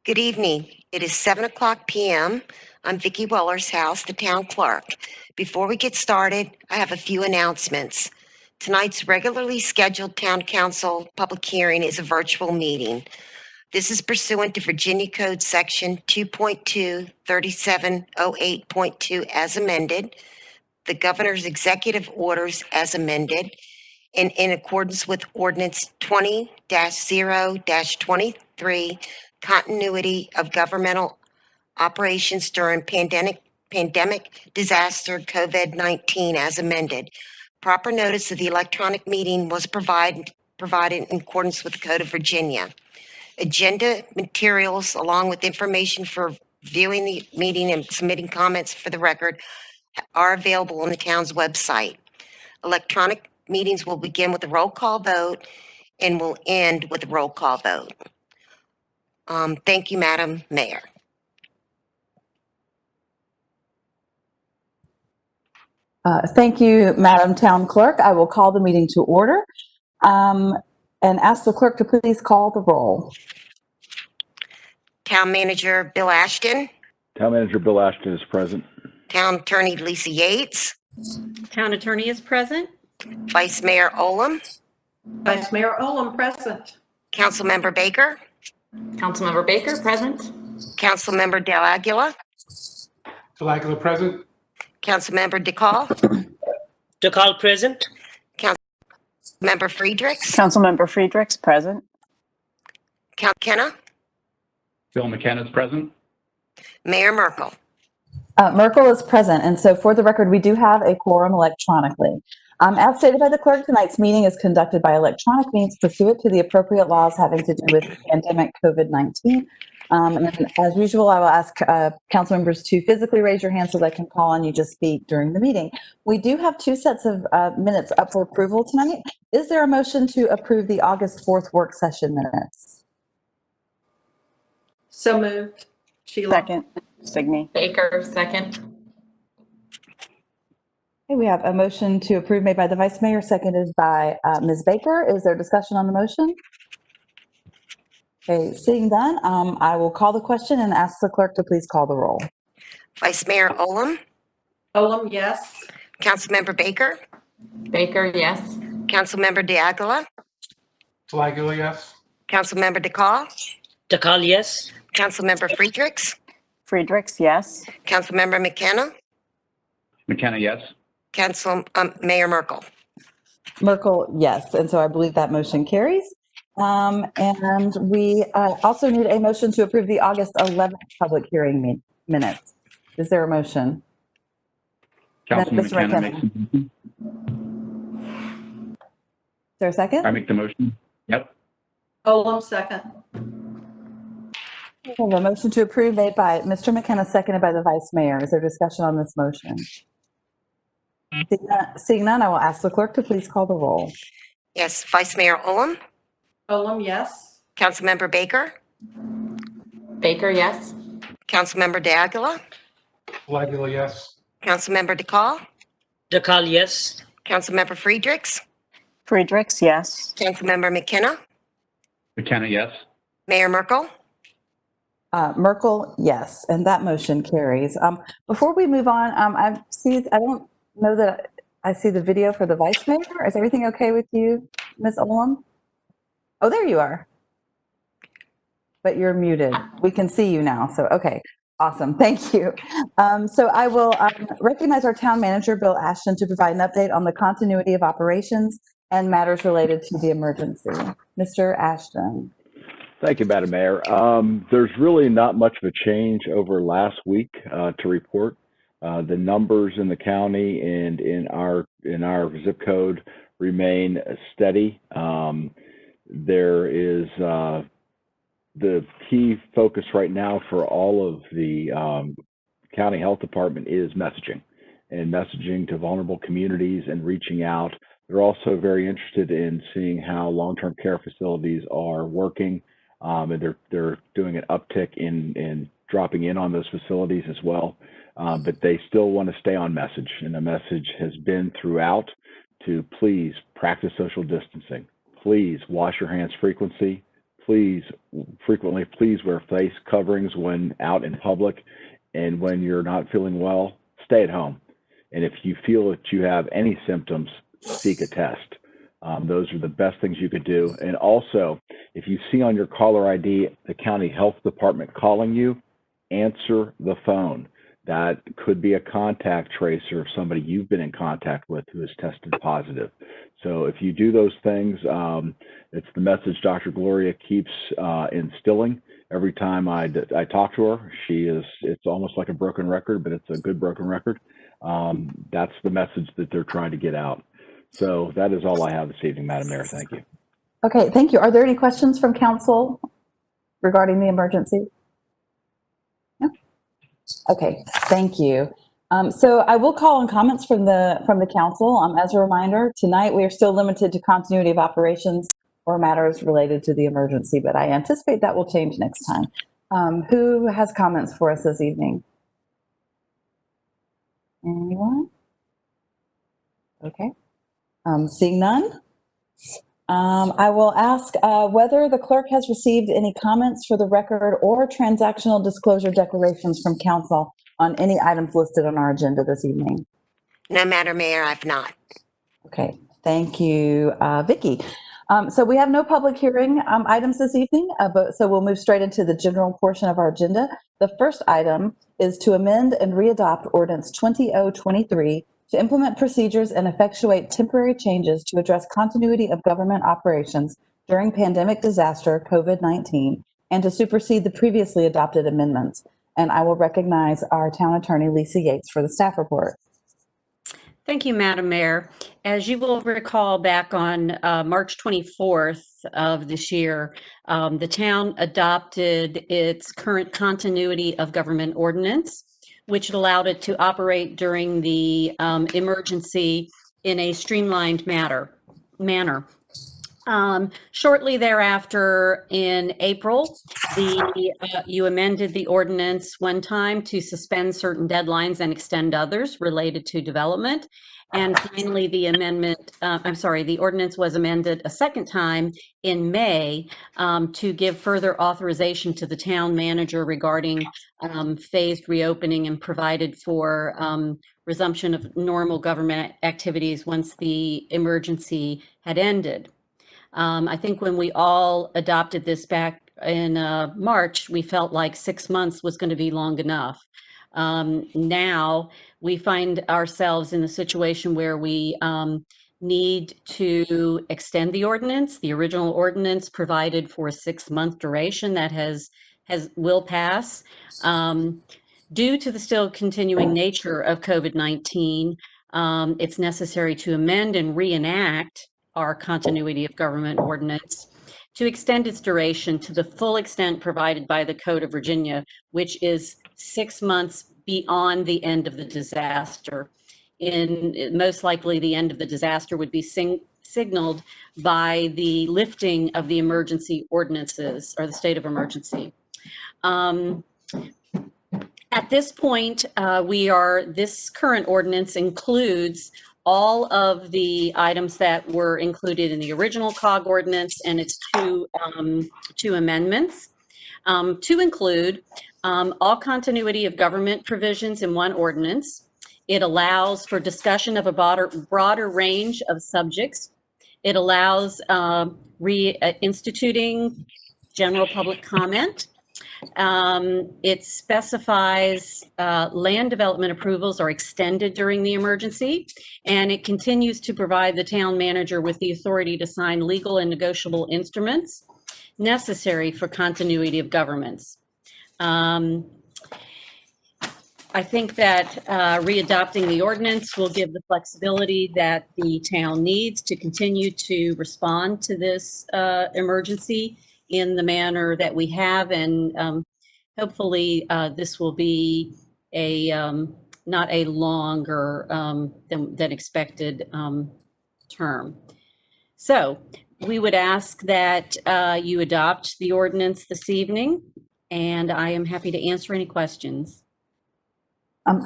Good evening. It is 7 o'clock p.m. I'm Vicki Wellershouse, the town clerk. Before we get started, I have a few announcements. Tonight's regularly scheduled town council public hearing is a virtual meeting. This is pursuant to Virginia Code Section 2.23708.2 as amended, the governor's executive orders as amended, and in accordance with Ordinance 20-0-23, continuity of governmental operations during pandemic disaster COVID-19 as amended. Proper notice of the electronic meeting was provided in accordance with the Code of Virginia. Agenda materials, along with information for viewing the meeting and submitting comments for the record, are available on the town's website. Electronic meetings will begin with a roll call vote and will end with a roll call vote. Thank you, Madam Mayor. Thank you, Madam Town Clerk. I will call the meeting to order and ask the clerk to please call the roll. Town Manager Bill Ashton. Town Manager Bill Ashton is present. Town Attorney Lisa Yates. Town Attorney is present. Vice Mayor Olem. Vice Mayor Olem present. Councilmember Baker. Councilmember Baker present. Councilmember Del Aguila. Del Aguila present. Councilmember DeCall. DeCall present. Councilmember Friedrichs. Councilmember Friedrichs present. Count McKenna. Bill McKenna is present. Mayor Merkel. Merkel is present, and so for the record, we do have a quorum electronically. As stated by the clerk, tonight's meeting is conducted by electronic means pursuant to the appropriate laws having to do with pandemic COVID-19. And as usual, I will ask council members to physically raise your hand so that I can call on you to speak during the meeting. We do have two sets of minutes up for approval tonight. Is there a motion to approve the August 4th work session minutes? So moved. Sheila. Second. Signy. Baker, second. Okay, we have a motion to approve made by the Vice Mayor, seconded by Ms. Baker. Is there discussion on the motion? Okay, seeing none, I will call the question and ask the clerk to please call the roll. Vice Mayor Olem. Olem, yes. Councilmember Baker. Baker, yes. Councilmember De Aguila. Del Aguila, yes. Councilmember DeCall. DeCall, yes. Councilmember Friedrichs. Friedrichs, yes. Councilmember McKenna. McKenna, yes. Mayor Merkel. Merkel, yes, and so I believe that motion carries. And we also need a motion to approve the August 11th public hearing minutes. Is there a motion? Councilman Mr. McKenna McKenna. makes the motion. Is there a second? I make the motion. Yep. Olem, second. We have a motion to approve made by Mr. McKenna, seconded by the Vice Mayor. Is there discussion on this motion? Seeing none, I will ask the clerk to please call the roll. Yes, Vice Mayor Olem. Olem, yes. Councilmember Baker. Baker, yes. Councilmember De Aguila. Del Aguila, yes. Councilmember DeCall. DeCall, yes. Councilmember Friedrichs. Friedrichs, yes. Councilmember McKenna. McKenna, yes. Mayor Merkel. Merkel, yes, and that motion carries. Before we move on, I don't know that I see the video for the Vice Mayor. Is everything okay with you, Ms. Olem? Oh, there you are. But you're muted. We can see you now, so okay. Awesome, thank you. So I will recognize our town manager, Bill Ashton, to provide an update on the continuity of operations and matters related to the emergency. Mr. Ashton. Thank you, Madam Mayor. There's really not much of a change over last week to report. The numbers in the county and in our zip code remain steady. There is the key focus right now for all of the county health department is messaging to vulnerable communities and reaching out. They're also very interested in seeing how long-term care facilities are working. And they're doing an uptick in dropping in on those facilities as well. But they still want to stay on message, and the message has been throughout to please practice social distancing. Please wash your hands frequently. please wear face coverings when out in public, and when you're not feeling well, stay at home. And if you feel that you have any symptoms, seek a test. Those are the best things you could do. And also, if you see on your caller ID the county health department calling you, answer the phone. That could be a contact tracer of somebody you've been in contact with who has tested positive. So if you do those things, it's the message Dr. Gloria keeps instilling every time I talk to her. It's almost like a broken record, but it's a good broken record. That's the message that they're trying to get out. So that is all I have this evening, Madam Mayor. Thank you. Okay, thank you. Are there any questions from council regarding the emergency? No? Okay, thank you. So I will call on comments from the council. As a reminder, tonight we are still limited to continuity of operations or matters related to the emergency, but I anticipate that will change next time. Who has comments for us this evening? Anyone? Okay. Seeing none, I will ask whether the clerk has received any comments for the record or transactional disclosure declarations from council on any items listed on our agenda this evening. No, Madam Mayor, I've not. Okay, thank you, Vicki. So we have no public hearing items this evening, so we'll move straight into the general portion of our agenda. The first item is to amend and readopt Ordinance 2023 to implement procedures and effectuate temporary changes to address continuity of government operations during pandemic disaster COVID-19 and to supersede the previously adopted amendments. And I will recognize our town attorney, Lisa Yates, for the staff report. Thank you, Madam Mayor. As you will recall, back on March 24th of this year, the town adopted its current continuity of government ordinance, which allowed it to operate during the emergency in a streamlined manner. Shortly thereafter, in April, you amended the ordinance one time to suspend certain deadlines and extend others related to development. And finally, the ordinance was amended a second time in May to give further authorization to the town manager regarding phased reopening and provided for resumption of normal government activities once the emergency had ended. I think when we all adopted this back in March, we felt like 6 months was going to be long enough. Now we find ourselves in a situation where we need to extend the ordinance. The original ordinance provided for a 6-month duration that will pass. Due to the still continuing nature of COVID-19, it's necessary to amend and reenact our continuity of government ordinance to extend its duration to the full extent provided by the Code of Virginia, which is 6 months beyond the end of the disaster. Most likely, the end of the disaster would be signaled by the lifting of the emergency ordinances or the state of emergency. At this point, this current ordinance includes all of the items that were included in the original COG ordinance and its two amendments, to include all continuity of government provisions in one ordinance. It allows for discussion of a broader range of subjects. It allows reinstituting general public comment. It specifies land development approvals are extended during the emergency, and it continues to provide the town manager with the authority to sign legal and negotiable instruments necessary for continuity of governments. I think that readopting the ordinance will give the flexibility that the town needs to continue to respond to this emergency in the manner that we have, and hopefully this will be not a longer than expected term. So we would ask that you adopt the ordinance this evening, and I am happy to answer any questions.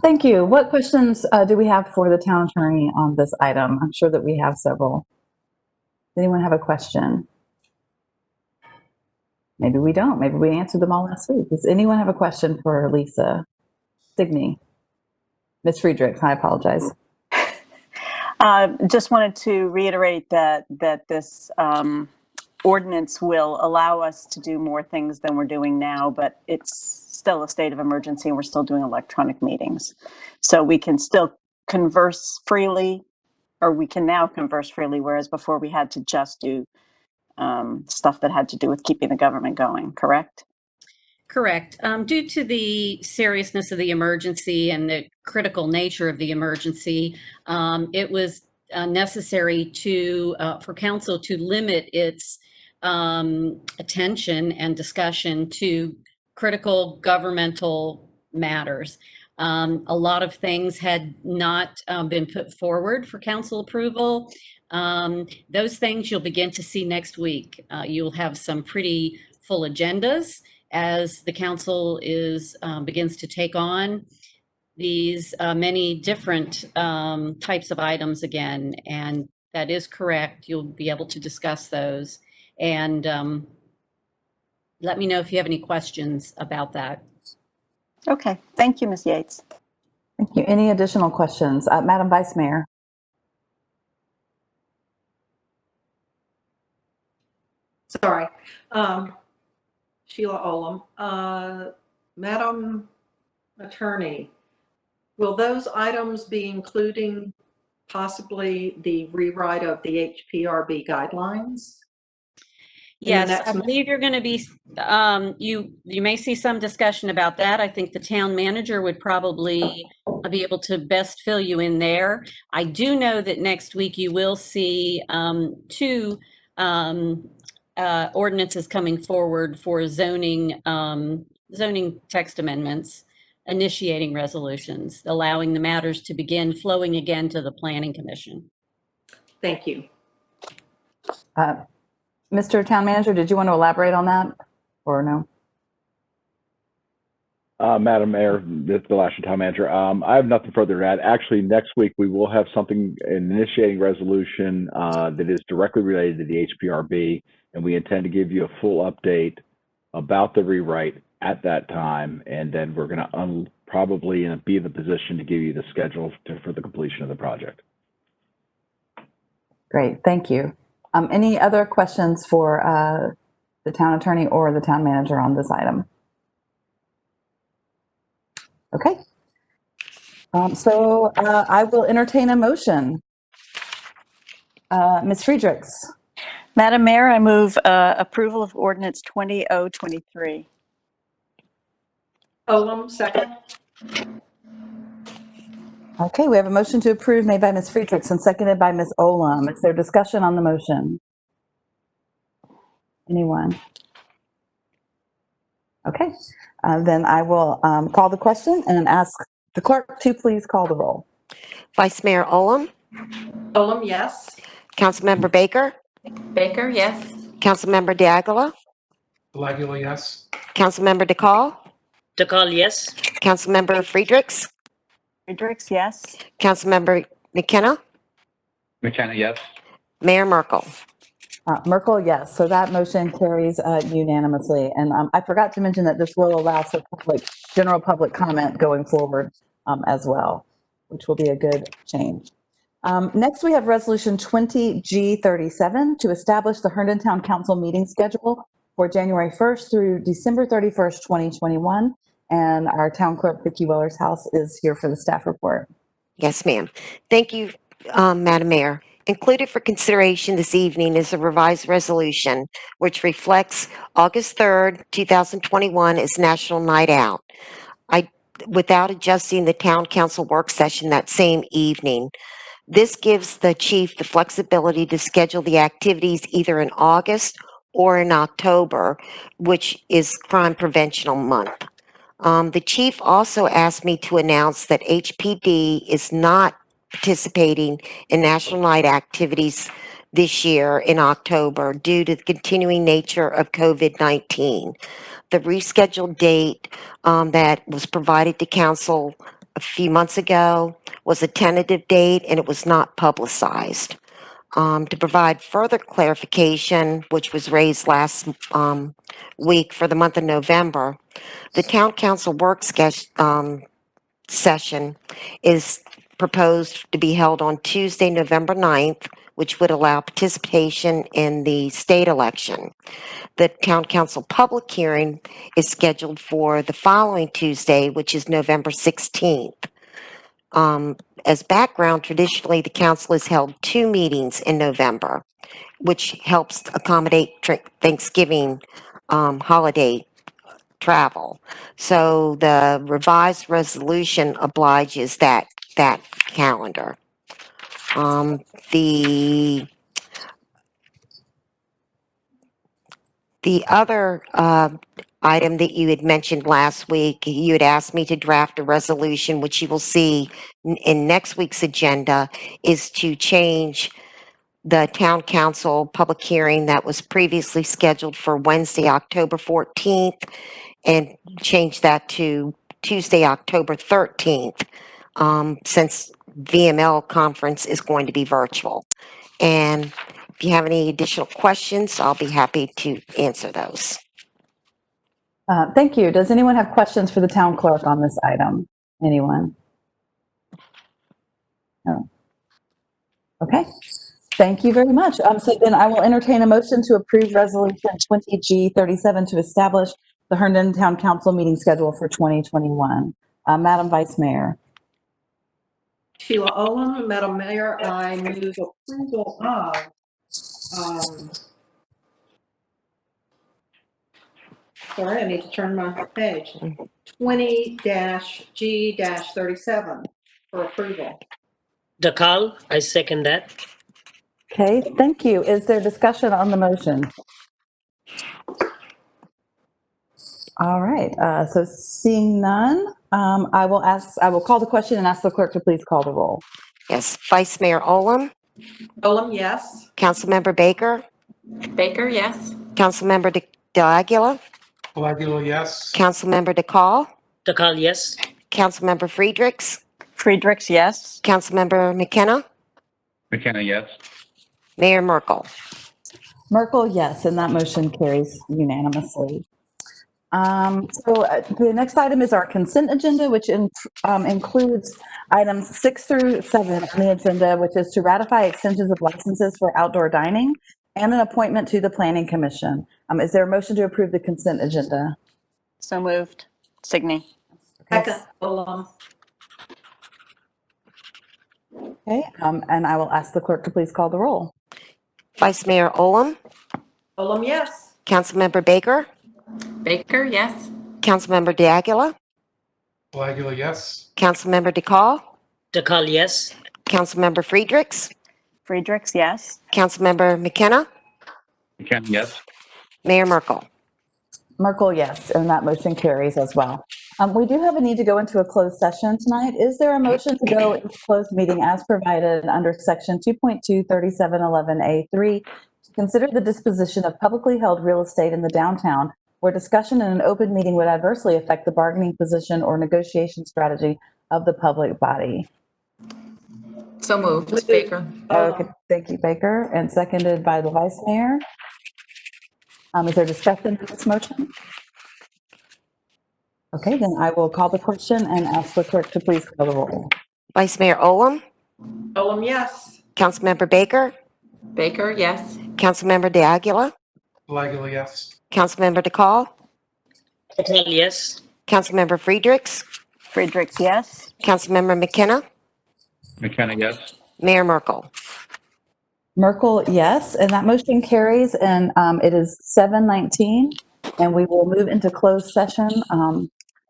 Thank you. What questions do we have for the town attorney on this item? I'm sure that we have several. Does anyone have a question? Maybe we don't. Maybe we answered them all last week. Does anyone have a question for Lisa? Signe. Ms. Friedrichs, I apologize. Just wanted to reiterate that this ordinance will allow us to do more things than we're doing now, but it's still a state of emergency and we're still doing electronic meetings. So we can still converse freely, or we can now converse freely, whereas before we had to just do stuff that had to do with keeping the government going, correct? Correct. Due to the seriousness of the emergency and the critical nature of the emergency, it was necessary to for council to limit its attention and discussion to critical governmental matters. A lot of things had not been put forward for council approval. Those things you'll begin to see next week. You'll have some pretty full agendas as the council begins to take on these many different types of items again. And that is correct. You'll be able to discuss those. And let me know if you have any questions about that. Okay, thank you, Ms. Yates. Thank you. Any additional questions? Madam Vice Mayor. Sorry. Sheila Olam. Madam Attorney, will those items be including possibly the rewrite of the HPRB guidelines? Yes, next I believe you're going to be, you may see some discussion about that. I think the town manager would probably be able to best fill you in there. I do know that next week you will see two ordinances coming forward for zoning text amendments, initiating resolutions, allowing the matters to begin flowing again to the Planning Commission. Thank you. Mr. Town Manager, did you want to elaborate on that or no? Madam Mayor, this is the last town manager. I have nothing further to add. Actually, next week we will have something, an initiating resolution that is directly related to the HPRB, and we intend to give you a full update about the rewrite at that time, and then we're going to probably be in the position to give you the schedule for the completion of the project. Great, thank you. Any other questions for the town attorney or the town manager on this item? Okay. So I will entertain a motion. Ms. Friedrichs. Madam Mayor, I move approval of ordinance 20-023. Olam, second. Okay, we have a motion to approve made by Ms. Friedrichs and seconded by Ms. Olam. Is there discussion on the motion? Anyone? Okay, then I will call the question and ask the clerk to please call the roll. Vice Mayor Olem, Olam, yes. Councilmember Baker, Baker, yes. Councilmember Diagala, Flagula, yes. Councilmember DeCall, DeCall, yes. Councilmember Friedrichs, Friedrichs, yes. Councilmember McKenna, McKenna, yes. Mayor Merkel. Merkel, yes. So that motion carries unanimously. And I forgot to mention that this will allow for general public comment going forward as well, which will be a good change. Next, we have Resolution 20G37 to establish the Herndon Town Council meeting schedule for January 1st through December 31st, 2021. And our town clerk, Vicki Wellershouse, is here for the staff report. Yes, ma'am. Thank you, Madam Mayor. Included for consideration this evening is a revised resolution which reflects August 3rd, 2021 as National Night Out. Without adjusting the town council work session that same evening. This gives the chief the flexibility to schedule the activities either in August or in October, which is Crime Prevention Month. The chief also asked me to announce that HPD is not participating in National Night activities this year in October due to the continuing nature of COVID-19. The rescheduled date that was provided to council a few months ago was a tentative date and it was not publicized. To provide further clarification, which was raised last week for the month of November, the Town Council session is proposed to be held on Tuesday, November 9th, which would allow participation in the state election. The Town Council public hearing is scheduled for the following Tuesday, which is November 16th. As background, traditionally, the council has held 2 meetings in November, which helps accommodate Thanksgiving holiday travel. So the revised resolution obliges that calendar. The other item that you had mentioned last week, you had asked me to draft a resolution, which you will see in next week's agenda, is to change the town council public hearing that was previously scheduled for Wednesday, October 14th, and change that to Tuesday, October 13th, since VML conference is going to be virtual. And if you have any additional questions, I'll be happy to answer those. Thank you. Does anyone have questions for the town clerk on this item? Anyone? No. Okay. Thank you very much. So then I will entertain a motion to approve Resolution 20G37 to establish the Herndon Town Council meeting schedule for 2021. Madam Vice Mayor. Sheila Olem, Madam Mayor, I move approval of sorry, I need to turn my page. 20-G-37 for approval. Dakal, I second that. Okay, thank you. Is there discussion on the motion? All right, so seeing none, I will call the question and ask the clerk to please call the roll. Yes, Vice Mayor Olem, Olem, yes. Councilmember Baker, Baker, yes. Councilmember De Aguila, Aguilar, yes. Councilmember DeCall, Dakal, yes. Councilmember Friedrichs, Friedrichs, yes. Councilmember McKenna, McKenna, yes. Mayor Merkel. Merkel, yes, and that motion carries unanimously. The next item is our consent agenda, which includes items 6 through 7 on the agenda, which is to ratify extensions of licenses for outdoor dining and an appointment to the Planning Commission. Is there a motion to approve the consent agenda? So moved. Signey. Second, Olem. Okay, and I will ask the clerk to please call the roll. Vice Mayor Olem, Olem, yes. Councilmember Baker, Baker, yes. Councilmember De Aguila, Aguilar, yes. Councilmember DeCall, Dakal, yes. Councilmember Friedrichs, Friedrichs, yes. Councilmember McKenna, McKenna, yes. Mayor Merkel. Merkel, yes, and that motion carries as well. We do have a need to go into a closed session tonight. Is there a motion to go into closed meeting as provided under section 2.23711A3 to consider the disposition of publicly held real estate in the downtown where discussion in an open meeting would adversely affect the bargaining position or negotiation strategy of the public body? So moved. Baker. Okay, thank you, Baker, and seconded by the Vice Mayor. Is there discussion of this motion? Okay, then I will call the question and ask the clerk to please call the roll. Vice Mayor Olem, Olem, yes. Councilmember Baker, Baker, yes. Councilmember De Aguila, Aguilar, yes. Councilmember DeCall, Dakal, yes. Councilmember Friedrichs, Friedrichs, yes. Councilmember McKenna, McKenna, yes. Mayor Merkel. Merkel, yes, and that motion carries, and it is 7:19, and we will move into closed session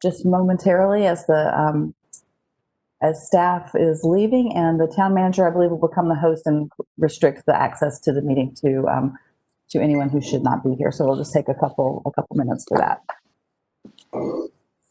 just momentarily as staff is leaving, and the town manager, I believe, will become the host and restrict the access to the meeting to anyone who should not be here. So we'll just take a couple minutes for that.